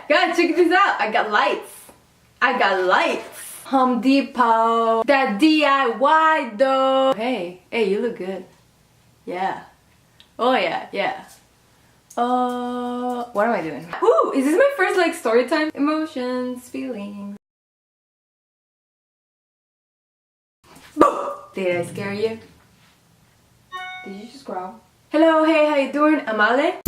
Guys, check this out. I got lights. Home Depot. That DIY though. Hey, you look good. Yeah. Oh yeah. What am I doing? Ooh, is this my first like story time? Emotions, feelings. Did I scare you? Did you just growl? Hello, hey, how you doing? I'm Ale.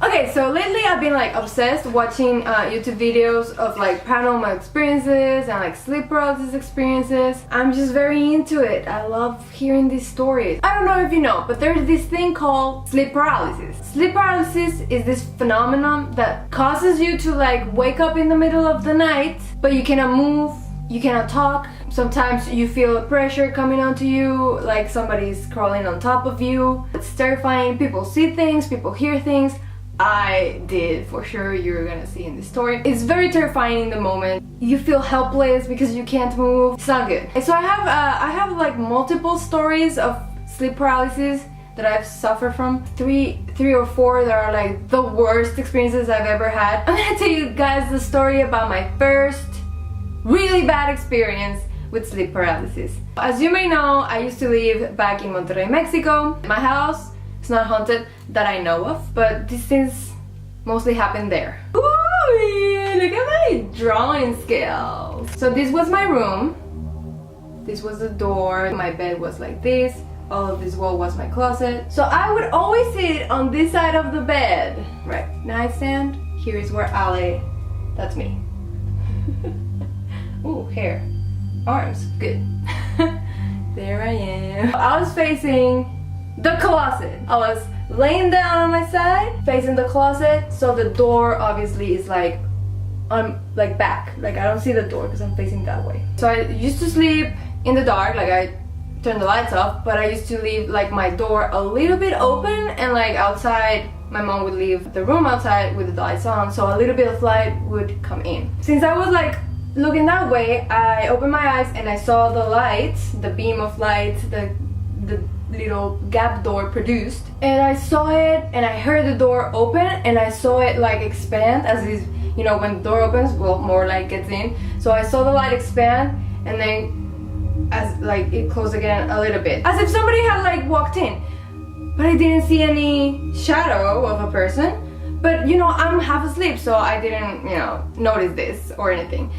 Okay, so lately I've been like obsessed watching YouTube videos of like paranormal experiences and like sleep paralysis experiences. I'm just very into it. I love hearing these stories. I don't know if you know, but there's this thing called sleep paralysis. Sleep paralysis is this phenomenon that causes you to like wake up in the middle of the night, but you cannot move, you cannot talk. Sometimes you feel pressure coming onto you, like somebody's crawling on top of you. It's terrifying. People see things, people hear things. I did, for sure. You're gonna see in this story. It's very terrifying in the moment. You feel helpless because you can't move. It's not good. So I have like multiple stories of sleep paralysis that I've suffered from. Three or four that are like the worst experiences I've ever had. I'm gonna tell you guys the story about my first really bad experience with sleep paralysis. As you may know, I used to live back in Monterrey, Mexico. My house, it's not haunted that I know of, but these things mostly happen there. Ooh, look at my drawing skills. So this was my room. This was the door. My bed was like this. All of this wall was my closet. So I would always sit on this side of the bed. Right, nightstand. Here is where Ale, that's me. Ooh, hair. Arms, good. There I am. I was facing the closet. I was laying down on my side, facing the closet, so the door obviously is like like back. Like I don't see the door because I'm facing that way. So I used to sleep in the dark, like I turned the lights off, but I used to leave like my door a little bit open, and like outside my mom would leave the room outside with the lights on, so a little bit of light would come in. Since I was like looking that way, I opened my eyes and I saw the light, the beam of light, the little gap door produced, and I saw it and I heard the door open and I saw it like expand as is, you know, when the door opens, well, more light gets in. So I saw the light expand and then as like it closed again a little bit, as if somebody had like walked in, but I didn't see any shadow of a person. But you know, I'm half asleep, so I didn't, you know, notice this or anything.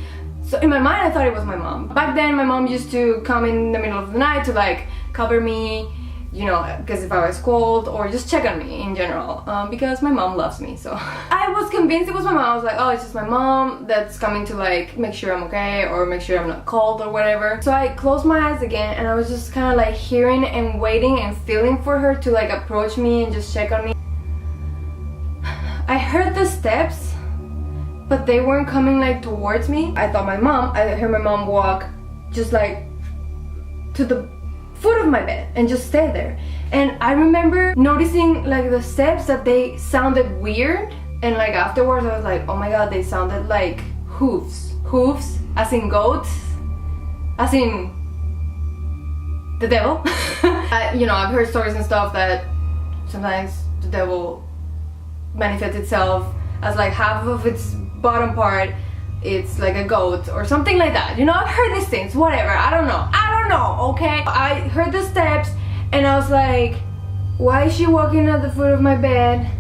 So in my mind I thought it was my mom. Back then my mom used to come in the middle of the night to like cover me, you know, because if I was cold, or just check on me in general, because my mom loves me. So I was convinced it was my mom. I was like, oh, it's just my mom that's coming to like make sure I'm okay or make sure I'm not cold or whatever. So I closed my eyes again and I was just kind of like hearing and waiting and feeling for her to like approach me and just check on me. I heard the steps, but they weren't coming like towards me. I heard my mom walk just like to the foot of my bed and just stay there. And I remember noticing like the steps that they sounded weird, and like afterwards I was like, oh my god, they sounded like hooves as in goats, as in the devil. You know, I've heard stories and stuff that sometimes the devil manifests itself as like half of its bottom part it's like a goat or something like that. You know, I've heard these things, whatever, I don't know, okay? I heard the steps and I was like, why is she walking at the foot of my bed?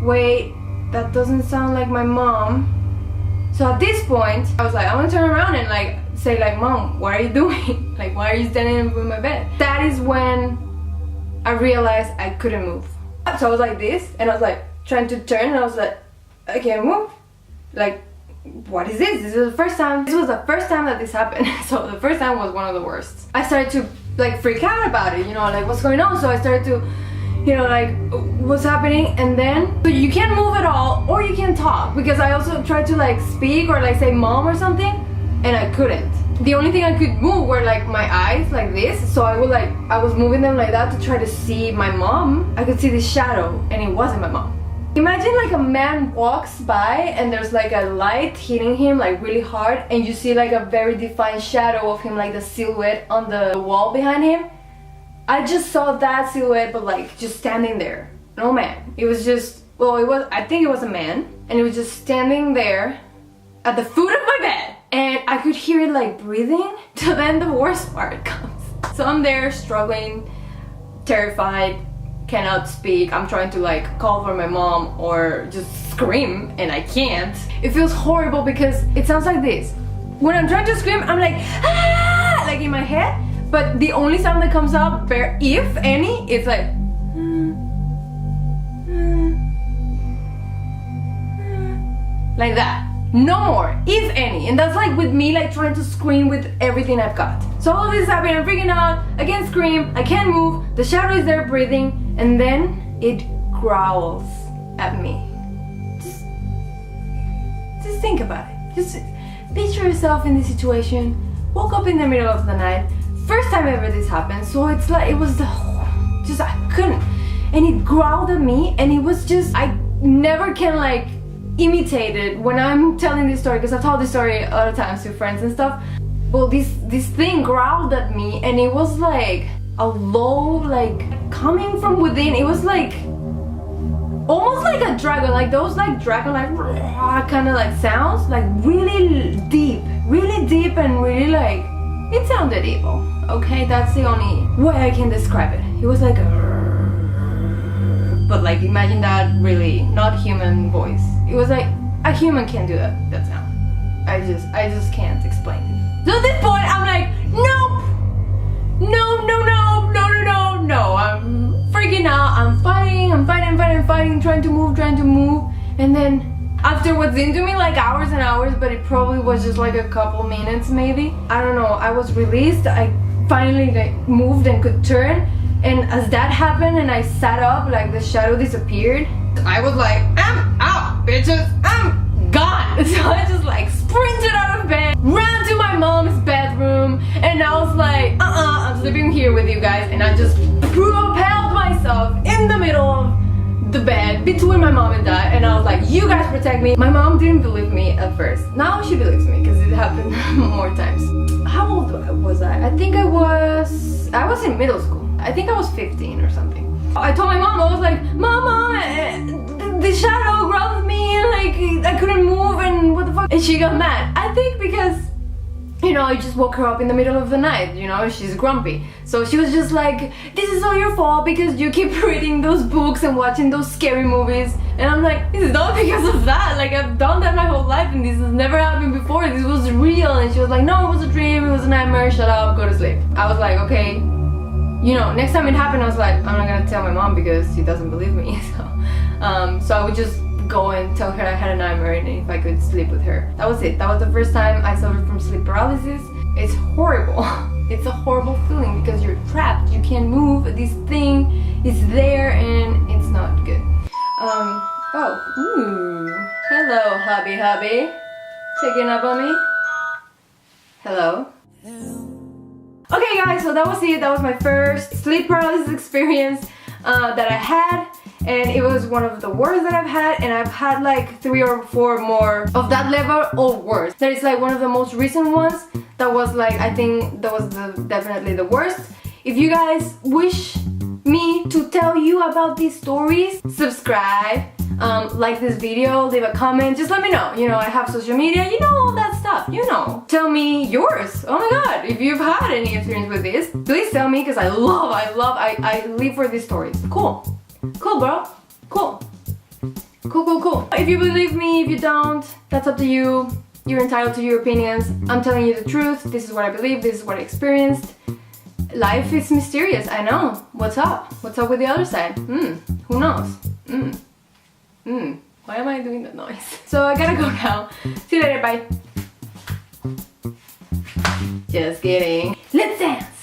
Wait, that doesn't sound like my mom. So at this point, I was like, I want to turn around and like say like, Mom, what are you doing? Like, why are you standing in front of my bed? That is when I realized I couldn't move. So I was like this, and I was like trying to turn, and I was like, I can't move. Like, what is this? This was the first time that this happened. So the first time was one of the worst. I started to like freak out about it, you know, like what's going on? So I started to, you know, like what's happening? And then so you can't move at all, or you can't talk, because I also tried to like speak or like say mom or something, and I couldn't. The only thing I could move were like my eyes like this, so I was moving them like that to try to see my mom. I could see this shadow and it wasn't my mom. Imagine like a man walks by and there's like a light hitting him like really hard, and you see like a very defined shadow of him, like the silhouette on the wall behind him. I just saw that silhouette, but like just standing there. no man. It was just, well, I think it was a man, and it was just standing there at the foot of my bed, and I could hear it like breathing. So then the worst part comes. So I'm there struggling, terrified, cannot speak. I'm trying to like call for my mom or just scream, and I can't. It feels horrible because it sounds like this. When I'm trying to scream, I'm like, ah, like in my head, but the only sound that comes out, if any, it's like like that. No more, if any. And that's like with me like trying to scream with everything I've got. So all of this is happening, I'm freaking out, I can't scream, I can't move, the shadow is there breathing, and then it growls at me. Just think about it. Just picture yourself in this situation, woke up in the middle of the night, first time ever this happened, so it's like, it was just, I couldn't. And it growled at me, and it was just, I never can like imitate it when I'm telling this story, because I've told this story a lot of times to friends and stuff. Well, this thing growled at me, and it was like a low, like coming from within. It was like almost like a dragon, like those like dragon like kind of like sounds, like really deep and really like, it sounded evil. Okay, that's the only way I can describe it. It was like but like imagine that really not human voice. It was like a human can't do that sound. I just can't explain it. So at this point I'm like, nope, no. I'm freaking out. I'm fighting, trying to move, and then after what's into me like hours and hours, but it probably was just like a couple minutes maybe. I don't know. I was released. I finally like moved and could turn. And as that happened and I sat up, like the shadow disappeared, I was like, I'm out, bitches, I'm gone. So I just like sprinted out of bed, ran to my mom's bedroom, and I was like, I'm sleeping here with you guys. And I just propelled myself in the middle of the bed between my mom and dad, and I was like, you guys protect me. My mom didn't believe me at first. Now she believes me because it happened more times. How old was I? I think I was in middle school. I think I was 15 or something. I told my mom, I was like, Mom, the shadow grabbed me and like I couldn't move and what the fuck. And she got mad. I think because, you know, I just woke her up in the middle of the night, you know, she's grumpy. So she was just like, this is all your fault because you keep reading those books and watching those scary movies. And I'm like, this is not because of that. Like, I've done that my whole life and this has never happened before. This was real. And she was like, no, it was a dream, it was a nightmare, shut up, go to sleep. I was like, okay. You know, next time it happened, I was like, I'm not gonna tell my mom because she doesn't believe me. So I would just go and tell her I had a nightmare and if I could sleep with her. That was it. That was the first time I suffered from sleep paralysis. It's horrible. It's a horrible feeling because you're trapped. You can't move. This thing is there and it's not good. Hello, hubby. Checking up on me? Hello? Okay guys, so that was it. That was my first sleep paralysis experience that I had, and it was one of the worst that I've had, and I've had like 3 or 4 more of that level or worse. That is like one of the most recent ones that was like, I think that was definitely the worst. If you guys wish me to tell you about these stories, subscribe, like this video, leave a comment, just let me know. You know, I have social media, you know, all that stuff, you know. Tell me yours. Oh my god, if you've had any experience with this, please tell me because I live for these stories. Cool, bro, cool. If you believe me, if you don't, that's up to you. You're entitled to your opinions. I'm telling you the truth. This is what I believe, this is what I experienced. Life is mysterious, I know. What's up? What's up with the other side? Who knows? Why am I doing that noise? So I gotta go now. See you later, bye. Just kidding. Let's dance!